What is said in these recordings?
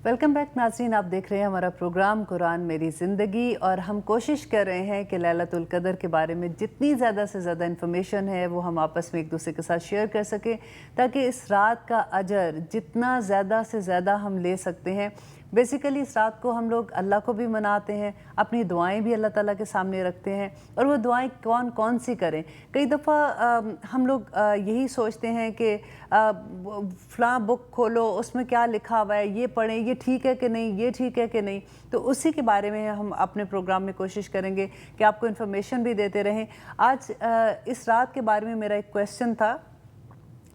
Welcome back नाज़रीन, आप देख रहे हैं हमारा प्रोग्राम कुरान मेरी ज़िंदगी और हम कोशिश कर रहे हैं कि लैलतुल क़द्र के बारे में जितनी ज़्यादा से ज़्यादा इन्फॉर्मेशन है वो हम आपस में एक दूसरे के साथ शेयर कर सकें ताकि इस रात का अजर जितना ज़्यादा से ज़्यादा हम ले सकते हैं। बेसिकली इस रात को हम लोग अल्लाह को भी मनाते हैं, अपनी दुआएं भी अल्लाह ताला के सामने रखते हैं और वो दुआएं कौन कौन सी करें। कई दफ़ा हम लोग यही सोचते हैं कि फ़लाँ बुक खोलो उसमें क्या लिखा हुआ है, ये पढ़ें, ये ठीक है कि नहीं, ये ठीक है कि नहीं। तो उसी के बारे में हम अपने प्रोग्राम में कोशिश करेंगे कि आपको इन्फॉर्मेशन भी देते रहें। आज इस रात के बारे में मेरा एक क्वेश्चन था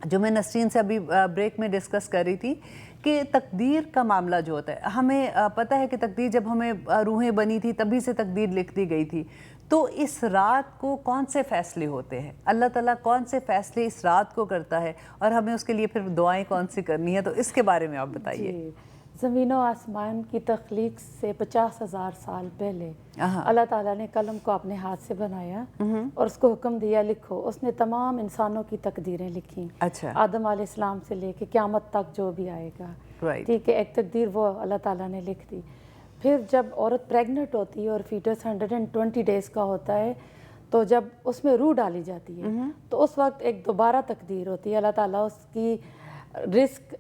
जो मैं नसरीन से अभी ब्रेक में डिस्कस कर रही थी कि तकदीर का मामला जो होता है, हमें पता है कि तकदीर जब हमें रूहें बनी थी तभी से तकदीर लिख दी गई थी। तो इस रात को कौन से फ़ैसले होते हैं, अल्लाह ताला कौन से फ़ैसले इस रात को करता है और हमें उसके लिए फिर दुआएं कौन सी करनी है, तो इसके बारे में आप बताइए। ज़मीन और आसमान की तख्लीक से 50,000 साल पहले अल्लाह ताला ने कलम को अपने हाथ से बनाया और उसको हुक्म दिया लिखो। उसने तमाम इंसानों की तकदीरें लिखी। अच्छा। आदम अलैहिस्सलाम से लेके क़यामत तक जो भी आएगा, ठीक है, एक तकदीर वो अल्लाह ताला ने लिख दी। फिर जब औरत प्रेग्नेंट होती है और फीटस 120 डेज़ का होता है तो जब उसमें रूह डाली जाती है तो उस वक्त एक दोबारा तकदीर होती है। अल्लाह ताला उसकी रिस्क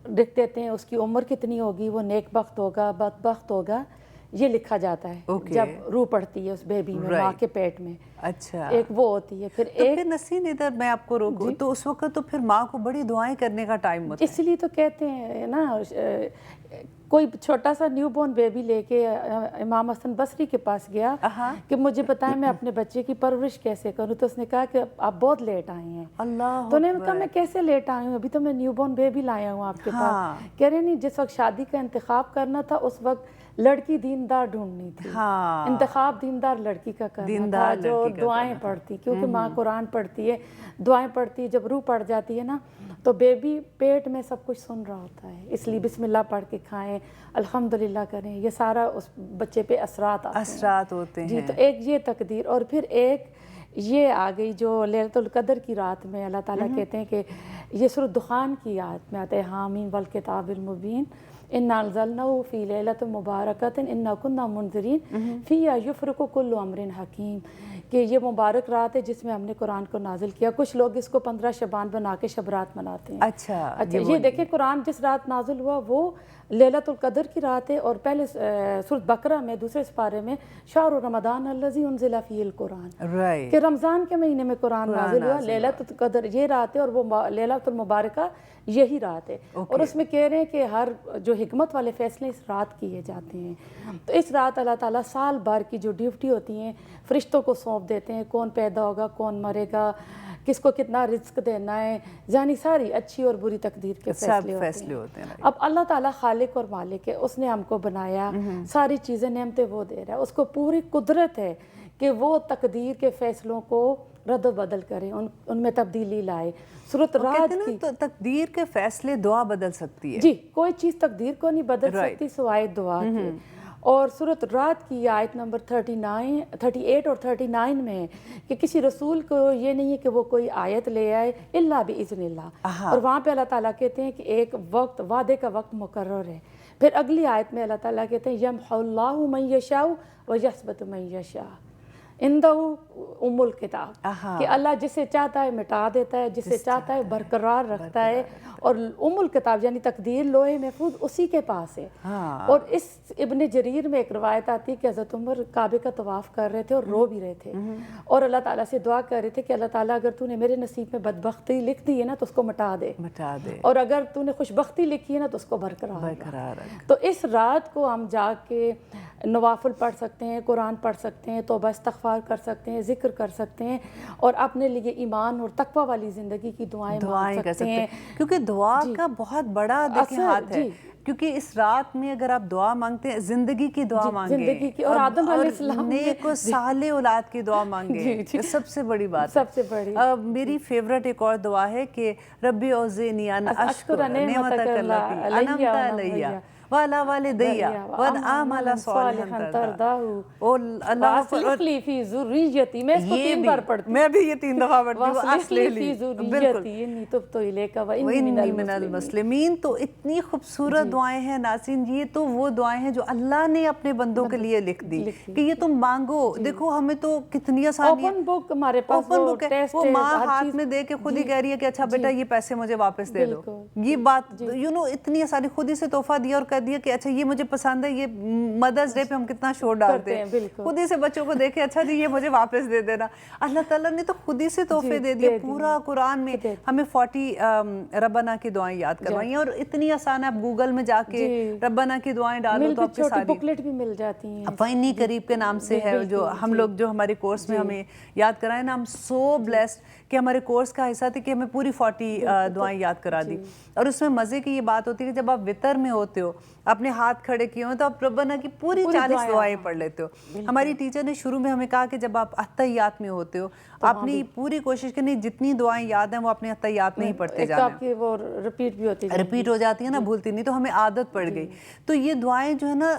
लिख देते हैं, उसकी उम्र कितनी होगी, वो नेकबख्त होगा बदबख्त होगा, ये लिखा जाता है जब रूह पड़ती है उस बेबी में, माँ के पेट में। अच्छा, एक वो होती है। फिर तो एक फिर नसीन इधर मैं आपको रोकूं तो उस वक्त तो फिर माँ को बड़ी दुआएं करने का टाइम होता है। इसलिए तो कहते हैं ना, कोई छोटा सा न्यूबॉर्न बेबी लेके इमाम हसन बसरी के पास गया कि मुझे बताएं मैं अपने बच्चे की परवरिश कैसे करूं। तो उसने कहा कि आप बहुत लेट आए हैं। अल्लाह। तो उन्होंने कहा मैं कैसे लेट आई हूँ, अभी तो मैं न्यूबॉर्न बेबी लाया हूँ आपके पास। कह रहे नहीं, जिस वक्त शादी का इंतखाब करना था उस वक्त लड़की दीनदार ढूंढनी थी। इंतखाब दीनदार लड़की का करना था जो दुआएं पढ़ती, क्योंकि माँ कुरान पढ़ती है, दुआएं पढ़ती है। जब रूह पड़ जाती है ना तो बेबी पेट में सब कुछ सुन रहा होता है, इसलिए बिस्मिल्लाह पढ़ के खाएं, अल्हम्दुलिल्लाह करें, ये सारा उस बच्चे पे असरात होते हैं जी। तो एक ये तकदीर और फिर एक ये आ गई जो लैलतुल क़द्र की रात में अल्लाह ताला कहते हैं कि ये सूरह दुखान की आयत में आता है, हामीम वल किताबिल मुबीन इन्ना अंज़लनाहु फ़ी लैलतिन मुबारकतिन इन्ना कुन्ना मुनज़िरीन फ़ीहा युफ़रक़ु कुल्लु अम्रिन हकीम, कि ये मुबारक रात है जिसमें हमने कुरान को नाजिल किया। कुछ लोग इसको 15 शबान बना के शब रात मनाते हैं। अच्छा, ये देखें कुरान जिस रात नाजिल हुआ वो लैलतुल क़द्र की रात है। और पहले सूरह बकरा में दूसरे पारे में शाहरु रमज़ान अल्लज़ी उनज़िला फ़ीहिल कुरान, कि रमज़ान के महीने में कुरान नाजिल हुआ, लैलतुल क़द्र ये रात है और वो लैलतुल मुबारका यही रात है। और उसमें कह रहे हैं कि हर जो हिकमत वाले फ़ैसले इस रात किए जाते हैं। तो इस रात अल्लाह ताला साल भर की जो ड्यूटी होती हैं फ़रिश्तों को सौंप देते हैं, कौन पैदा होगा, कौन मरेगा, किसको कितना रिस्क देना है, यानी सारी अच्छी और बुरी तकदीर के फैसले होते हैं। अब अल्लाह ताला खालिक और मालिक है, उसने हमको बनाया, सारी चीज़ें नेमतें वो दे रहा है, उसको पूरी कुदरत है कि वो तकदीर के फैसलों को रद्द बदल करें, उनमें तब्दीली लाए। सूरत रात की तो तकदीर के फैसले दुआ बदल सकती है जी, कोई चीज़ तकदीर को नहीं बदल सकती सिवाय दुआ के। और सूरत रात की आयत नंबर 38 और 39 में है कि किसी रसूल को ये नहीं है कि वो कोई आयत ले आए इल्ला बिइज़्निल्लाह। और वहाँ पे अल्लाह ताला कहते हैं कि एक वक्त, वादे का वक्त मुकर्रर है। फिर अगली आयत में अल्लाह ताला कहते हैं यमहुल्लाहु मन यशाउ व यस्बतु मन यशा इंदहु उम्मुल किताब, कि अल्लाह जिसे चाहता है मिटा देता है, जिसे चाहता है बरकरार रखता है। और उम्मुल किताब यानी तकदीर लोहे महफूज उसी के पास है। और इस इब्न जरीर में एक रवायत आती है कि हज़रत उमर काबे का तवाफ़ कर रहे थे और रो भी रहे थे और अल्लाह ताला से दुआ कर रहे थे कि अल्लाह ताला अगर तूने मेरे नसीब में बदबख्ती लिख दी है ना तो उसको मिटा दे, और अगर तूने खुशबख्ती लिखी है ना तो उसको बरकरार। तो इस रात को हम जाके नवाफिल पढ़ सकते हैं, कुरान पढ़ सकते हैं, तौबा इस्तग़फ़ार कर सकते हैं, ज़िक्र कर सकते हैं और अपने लिए ईमान और तक़वा वाली ज़िंदगी की दुआएं मांग सकते हैं, क्योंकि दुआ का बहुत बड़ा देखिए हाथ है। क्योंकि इस रात में अगर आप दुआ मांगते हैं, जिंदगी की दुआ मांगे, जिंदगी की, और आदम अलैहिस्सलाम नेक और साले औलाद की दुआ मांगे, सबसे बड़ी बात, सबसे बड़ी। मेरी फेवरेट एक और दुआ है कि रब्बी औज़िनी अन अश्कुर नेमतक अल्लती अनअमत अलैया वाला वालिदैया वनआमल सालिहन तरदाहु। और अल्लाह वास्लिह फी ज़ुर्रियती, मैं इसको 3 बार पढ़ती हूँ। मैं भी ये 3 दफा पढ़ती हूँ। वास्लिह फी ज़ुर्रियती इन्नी तुब्तु इलैका व इन्नी मिनल मुस्लिमीन। तो इतनी खूबसूरत दुआएं हैं नाज़रीन, ये तो वो दुआएं हैं जो अल्लाह ने अपने बंदों के लिए लिख दी कि ये तुम मांगो। देखो हमें तो कितनी आसानी है, ओपन बुक हमारे पास, ओपन बुक है, वो माँ हाथ में दे के खुद ही कह रही है कि अच्छा बेटा ये पैसे मुझे वापस दे दो। ये बात इतनी आसानी, खुद ही से तोहफा दिया और कह दिया कि अच्छा ये मुझे पसंद है। ये मदर्स डे पे हम कितना शोर डालते हैं, खुद ही से बच्चों को देखे अच्छा जी ये मुझे वापस दे देना। अल्लाह ताला ने तो खुद ही से तोहफे दे दिए। पूरा कुरान में हमें 40 रब्बाना की दुआएं याद करवाई हैं और इतनी आसान है। आप गूगल में जाके रब्बाना की दुआएं डालो तो आपको सारी बुकलेट भी मिल जाती हैं। फ़नी करीब के नाम से है जो हम लोग, जो हमारे कोर्स में हमें याद कराए ना, हम सो ब्लेस्ड कि हमारे कोर्स का हिस्सा थी कि हमें पूरी 40 दुआएं याद करा दी। और उसमें मज़े की ये बात होती है कि जब आप वितर में होते हो, अपने हाथ खड़े किए हो, तो आप रब्बाना की पूरी 40 दुआएं पढ़ लेते हो। हमारी टीचर ने शुरू में हमें कहा कि जब आप अत्तहियात में होते हो अपनी पूरी कोशिश करनी जितनी दुआएं याद हैं वो अपने अत्तहियात में ही पढ़ते जाना। वो रिपीट भी होती है, रिपीट हो जाती है ना, भूलती नहीं, तो हमें आदत पड़ गई। तो ये दुआएं जो है ना,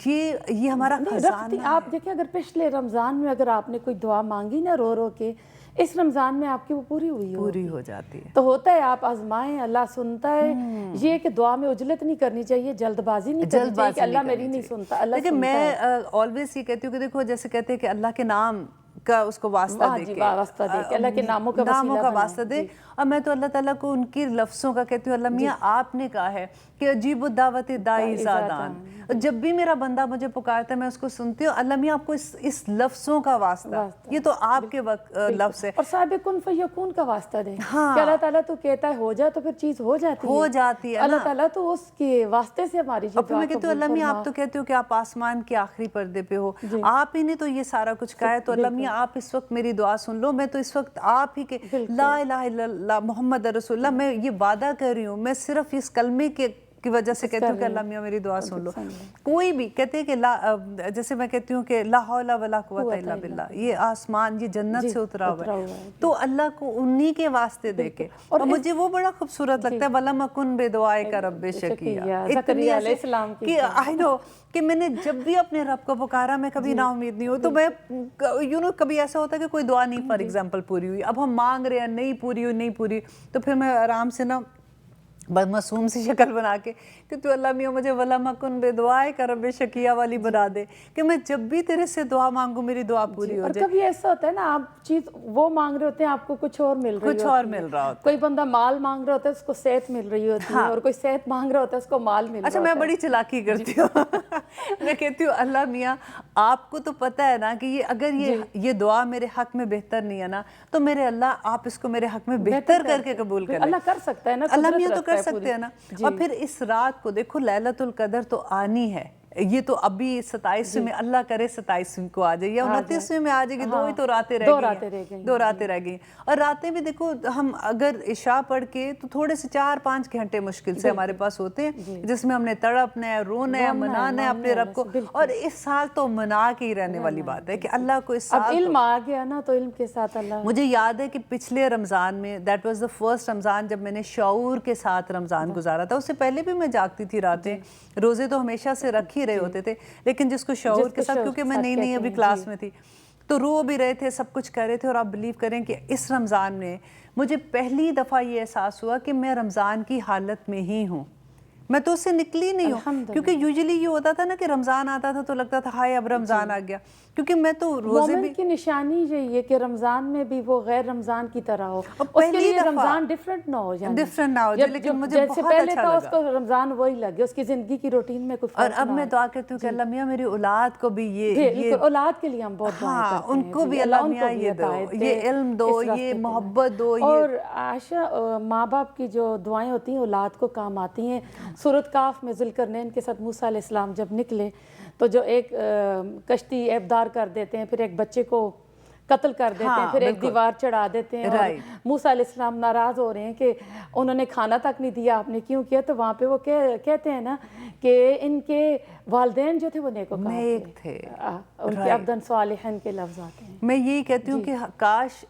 ये हमारा खजाना। आप देखिए अगर पिछले रमज़ान में अगर आपने कोई दुआ मांगी ना रो रो के, इस रमज़ान में आपकी वो पूरी हो जाती है। तो होता है आप आजमाएं, अल्लाह सुनता है। ये कि दुआ में उजलत नहीं करनी चाहिए, जल्दबाजी नहीं करनी चाहिए कि अल्लाह मेरी नहीं सुनता, अल्लाह सुनता है। मैं ऑलवेज ये कहती हूँ कि देखो जैसे कहते हैं कि अल्लाह के नाम का उसको वास्ता दे के अल्लाह के नामों का वास्ता दे। और मैं तो अल्लाह ताला को उनकी लफ्ज़ों का कहती हूँ, अल्लाह मियाँ आपने कहा है कि अजीब दावत दाई ज़ादान। जब भी मेरा बंदा मुझे पुकारता है मैं उसको सुनती हूँ। अल्लाह मियाँ आपको इस लफ्ज़ों का वास्ता, ये तो आपके लफ्ज़ है। और साहिब कुन फयकून का वास्ता दे। हाँ। अल्लाह ताला तो कहता है हो जा तो फिर चीज़ हो जाती है। अल्लाह ताला तो उसके वास्ते से हमारी मैं कहती हूँ अल्लाह मियाँ आप तो कहते हो कि आप आसमान के आखिरी पर्दे पे हो, आप ही ने तो ये सारा कुछ कहा है। तो अल्लाह मियाँ आप इस वक्त मेरी दुआ सुन लो। मैं तो इस वक्त आप ही के ला इलाहा इल्लल्लाह मोहम्मद रसूलुल्लाह, मैं ये वादा कर रही हूँ, मैं सिर्फ इस कलमे की वजह से कहती हूँ कि अल्लाह मियाँ मेरी दुआ सुन लो। कोई भी कहते हैं कि जैसे मैं कहती हूँ कि ला हौला वला कुव्वता इल्ला बिल्लाह, ये आसमान ये जन्नत से उतरा हुआ है, तो अल्लाह को उन्हीं के वास्ते देके। और मुझे वो बड़ा खूबसूरत लगता है, वलम अकुन बिदुआए का रब्बे शकिया, कि आई नो कि मैंने जब भी अपने रब को पुकारा मैं कभी ना उम्मीद नहीं हो। तो मैं कभी ऐसा होता है कि कोई दुआ नहीं फॉर एग्जाम्पल पूरी हुई, अब हम मांग रहे हैं नहीं पूरी, तो फिर मैं आराम से ना बस मासूम सी शक्ल बना के कि तू अल्लाह मियाँ मुझे वला मकुन बेदुआए का रब्बे शकिया वाली बना दे, कि मैं जब भी तेरे से दुआ मांगू मेरी दुआ पूरी हो जाए। कभी ऐसा होता है ना, आप चीज वो मांग रहे होते हैं आपको कुछ और मिल रही रहा होता है। कोई बंदा माल मांग रहा होता है उसको सेहत मिल रही होती है, और कोई सेहत मांग रहा होता है उसको माल मिल रहा होता है। अच्छा, मैं बड़ी चालाकी करती हूँ मैं कहती हूँ अल्लाह मियाँ आपको तो पता है ना कि ये अगर ये दुआ मेरे हक में बेहतर नहीं है ना, तो मेरे अल्लाह आप इसको मेरे हक में बेहतर करके कबूल कर। अल्लाह कर सकता है ना, अल्लाह मियाँ तो कर सकते हैं ना। और फिर इस रात को देखो लैलतुल कदर तो आनी है, ये तो अभी 27वें में, अल्लाह करे 27वें को आ जाए या 29वें में आ जाएगी। दो ही तो रातें रह गई, 2 रातें रह गई। और रातें भी देखो हम अगर इशा पढ़ के तो थोड़े से 4-5 घंटे मुश्किल से हमारे पास होते हैं, जिसमें हमने तड़पना है, रोना है, मनाना है अपने रब को। और इस साल तो मना के ही रहने वाली बात है कि अल्लाह को इस साल इल्म आ गया ना, तो इल्म के साथ अल्लाह। मुझे याद है कि पिछले रमज़ान में, that was the first Ramzan जब मैंने शऊर के साथ रमज़ान गुजारा था। उससे पहले भी मैं जागती थी रातें, रोज़े तो हमेशा से रख ही रहे होते थे, लेकिन जिसको शऊर के साथ, क्योंकि मैं नई अभी क्लास में थी, तो रो भी रहे थे, सब कुछ कर रहे थे। और आप बिलीव करें कि इस रमज़ान में मुझे पहली दफ़ा ये एहसास हुआ कि मैं रमज़ान की हालत में ही हूँ, मैं तो उससे निकली नहीं हूँ। क्योंकि यूजुअली ये होता था ना कि रमज़ान आता था तो लगता था हाय अब रमज़ान आ गया, क्योंकि मैं तो रोज़े भी की निशानी यही है कि रमज़ान में भी वो गैर रमज़ान की तरह हो, उसके लिए रमज़ान डिफरेंट ना हो जाए, लेकिन मुझे बहुत पहले था उसको रमज़ान वही लगे, उसकी ज़िंदगी की रूटीन में कुछ। और अब मैं दुआ करती हूँ कि अल्लाह मियाँ मेरी औलाद को भी ये औलाद के लिए हम बहुत दुआ करते हैं, उनको भी अल्लाह मियाँ ये दो, ये इल्म दो, ये मोहब्बत दो। और आशा माँ बाप की जो दुआएं होती हैं औलाद को काम आती हैं। सूरत काफ में ज़ुल्करनैन के साथ मूसा अलैहिस्सलाम जब निकले तो जो एक कश्ती एबदार कर देते हैं, फिर एक बच्चे को कत्ल कर देते हैं, फिर एक दीवार चढ़ा देते हैं। और मूसा अलैहिस्सलाम नाराज़ हो रहे हैं कि उन्होंने खाना तक नहीं दिया, आपने क्यों किया? तो वहाँ पे वो कहते हैं ना कि इनके वालिदैन जो थे वो नेक थे, उनके अब्दन सालिहन के लफ्ज़ आते हैं। मैं यही कहती हूँ कि काश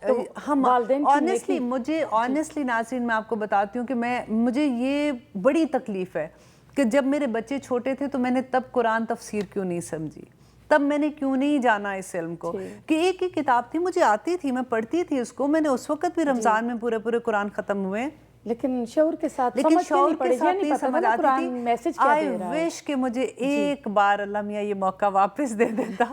हम ऑनेस्टली, मुझे ऑनेस्टली नाज़रीन मैं आपको बताती हूँ कि मुझे ये बड़ी तकलीफ़ है کہ جب میرے بچے چھوٹے تھے تو میں نے تب قرآن تفسیر کیوں نہیں سمجھی, تب میں نے کیوں نہیں جانا اس علم کو, کہ ایک ہی کتاب تھی, مجھے آتی تھی, میں پڑھتی تھی اس کو, میں نے اس وقت بھی رمضان میں پورے قرآن ختم ہوئے, لیکن شعور کے ساتھ لیکن شعور کے ساتھ نہیں سمجھ آتی تھی. آئی وش کہ مجھے ایک بار اللہ میاں یہ موقع واپس دے دیتا,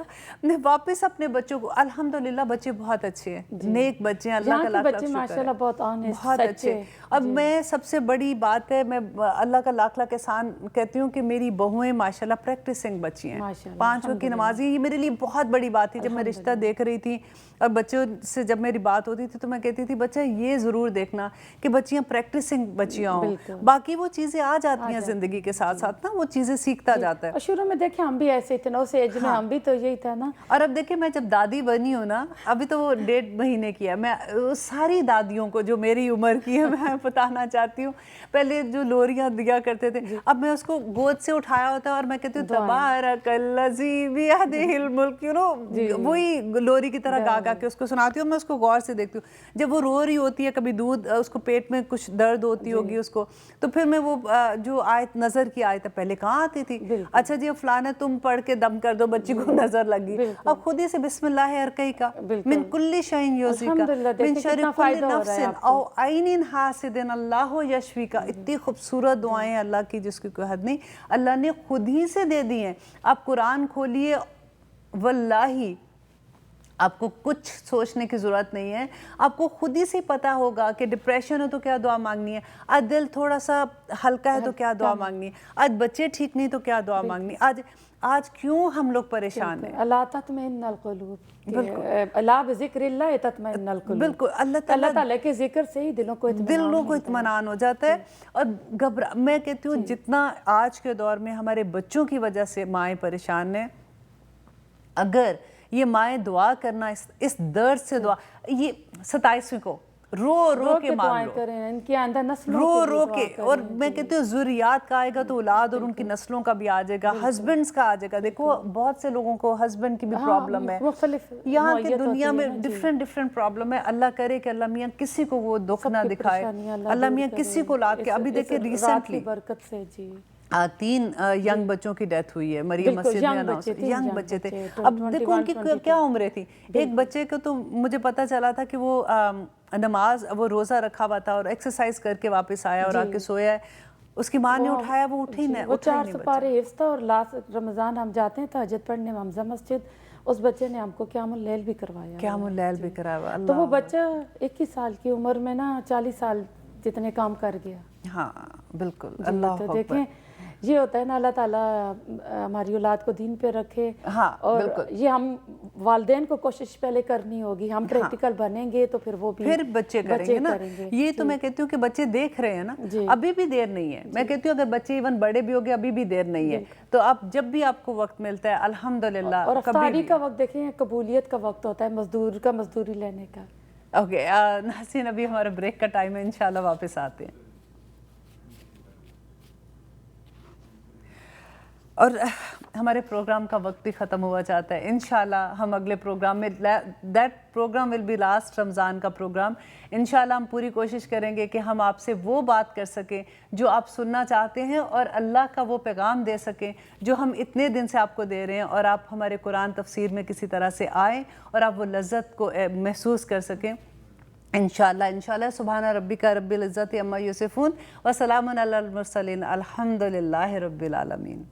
میں واپس اپنے بچوں کو, الحمدللہ بچے بہت اچھے ہیں, نیک بچے ہیں, اللہ کا لاکھ لاکھ شکر ہے, بہت اچھے. اب میں سب سے بڑی بات ہے, میں اللہ کا لاکھ لاکھ احسان کہتی ہوں کہ میری بہویں ماشاءاللہ پریکٹسنگ بچی ہیں, 5 وقت کی نمازی. یہ میرے لیے بہت بڑی بات تھی. جب میں رشتہ دیکھ رہی تھی اور بچوں سے جب میری بات ہوتی تھی تو میں کہتی تھی بچہ یہ ضرور دیکھنا کہ بچیاں پریکٹسنگ بچیاں ہوں, باقی وہ چیزیں آ جاتی ہیں زندگی کے ساتھ ساتھ نا, وہ چیزیں سیکھتا جاتا ہے. شروع میں دیکھیں ہم بھی ایسے تھے نا, اس ایج میں ہم بھی تو یہی تھا نا. اور اب دیکھیں میں جب دادی بنی ہوں نا, ابھی تو وہ 1.5 مہینے کی ہے, میں ساری دادیوں کو جو میری عمر کی ہے میں بتانا چاہتی ہوں, پہلے جو لوریاں دیا کرتے تھے, اب میں اس کو گود سے اٹھایا ہوتا ہے اور میں کہتی ہوں تبارک الذی بیدہ الملک, وہی لوری کی طرح گا کے اس کو سناتی ہوں. میں اس کو غور سے دیکھتی ہوں, جب وہ رو رہی ہوتی ہے, کبھی دودھ اس کو پیٹ میں کچھ درد ہوتی ہوگی اس کو, تو پھر میں وہ جو آیت نظر کی آیت ہے پہلے کہاں آتی تھی, اچھا جی فلانا تم پڑھ کے دم کر دو, بچی کو نظر لگی, اب خود ہی سے بسم اللہ ارقی کا من کل شیء یؤذیک من شر کل نفس او عین حاسد اللہ یشفی کا. اتنی خوبصورت دعائیں اللہ کی جس کی کوئی حد نہیں, اللہ نے خود ہی سے دے دی ہیں. آپ قرآن کھولیے, واللہ آپ کو کچھ سوچنے کی ضرورت نہیں ہے, آپ کو خود ہی سے پتا ہوگا کہ ڈپریشن ہے تو کیا دعا مانگنی ہے, آج دل تھوڑا سا ہلکا ہے تو کیا دعا مانگنی ہے, آج بچے ٹھیک نہیں تو کیا دعا مانگنی ہے, آج کیوں ہم لوگ پریشان ہیں. اللہ تطمئن القلوب, اللہ بذکر اللہ تطمئن القلوب. بالکل, اللہ تعالیٰ کے ذکر سے ہی دلوں کو اطمینان ہو جاتا ہے. اور میں کہتی ہوں جتنا آج کے دور میں ہمارے بچوں کی وجہ سے مائیں پریشان ہیں, اگر یہ مائیں دعا کرنا, اس درد سے دعا, یہ 27ویں کو رو کے مانگ لو, ان کے اندر نسلوں رو کے. اور میں کہتی ہوں ذریات کا آئے گا تو اولاد اور ان کی نسلوں کا بھی آ جائے گا, ہسبینڈز کا آ جائے گا. دیکھو بہت سے لوگوں کو ہسبینڈ کی بھی پرابلم ہے, یہاں کی دنیا میں ڈیفرنٹ پرابلم ہے. اللہ کرے کہ اللہ میاں کسی کو وہ دکھ نہ دکھائے, اللہ میاں کسی کو اولاد کے. ابھی دیکھیں ریسنٹلی 3 ینگ بچوں کی ڈیتھ ہوئی ہے, مریم مسجد میں ینگ بچے تھے. اب دیکھو ان کی کیا عمریں تھی. ایک بچے کو تو مجھے پتا چلا تھا کہ وہ نماز, وہ روزہ رکھا ہوا تھا اور ایکسرسائز کر کے واپس آیا اور آ کے سویا ہے, اس کی ماں نے اٹھایا, وہ اٹھی نہیں. وہ 4 سپارے حفظ تھا, اور لاسٹ رمضان ہم جاتے ہیں تہجد پڑھنے حمزہ مسجد, اس بچے نے ہم کو قیام اللیل بھی کروایا, قیام اللیل بھی کرایا. تو وہ بچہ 21 سال کی عمر میں نا 40 سال جتنے کام کر گیا. ہاں بالکل, اللہ اکبر. دیکھیں یہ ہوتا ہے نا, اللہ تعالیٰ ہماری اولاد کو دین پہ رکھے. اور یہ ہم والدین کو کوشش پہلے کرنی ہوگی, ہم پریکٹیکل بنیں گے تو پھر بچے کریں گے نا. یہ تو میں کہتی ہوں کہ بچے دیکھ رہے ہیں نا, ابھی بھی دیر نہیں ہے. میں کہتی ہوں اگر بچے ایون بڑے بھی ہو گئے ابھی بھی دیر نہیں ہے, تو آپ جب بھی آپ کو وقت ملتا ہے الحمدللہ. اور افطاری کا وقت دیکھیں, قبولیت کا وقت ہوتا ہے مزدور کا, مزدوری لینے کا. اوکے ناظرین, ابھی ہمارا بریک کا ٹائم ہے, انشاءاللہ واپس آتے ہیں. اور ہمارے پروگرام کا وقت بھی ختم ہوا جاتا ہے. انشاءاللہ ہم اگلے پروگرام میں, that programme will be last Ramzan کا پروگرام, انشاءاللہ ہم پوری کوشش کریں گے کہ ہم آپ سے وہ بات کر سکیں جو آپ سننا چاہتے ہیں, اور اللہ کا وہ پیغام دے سکیں جو ہم اتنے دن سے آپ کو دے رہے ہیں, اور آپ ہمارے قرآن تفسیر میں کسی طرح سے آئیں اور آپ وہ لذت کو محسوس کر سکیں. انشاءاللہ سبحان ربک رب العزت عما یصفون وسلام علی المرسلین, الحمدللہ رب العالمین.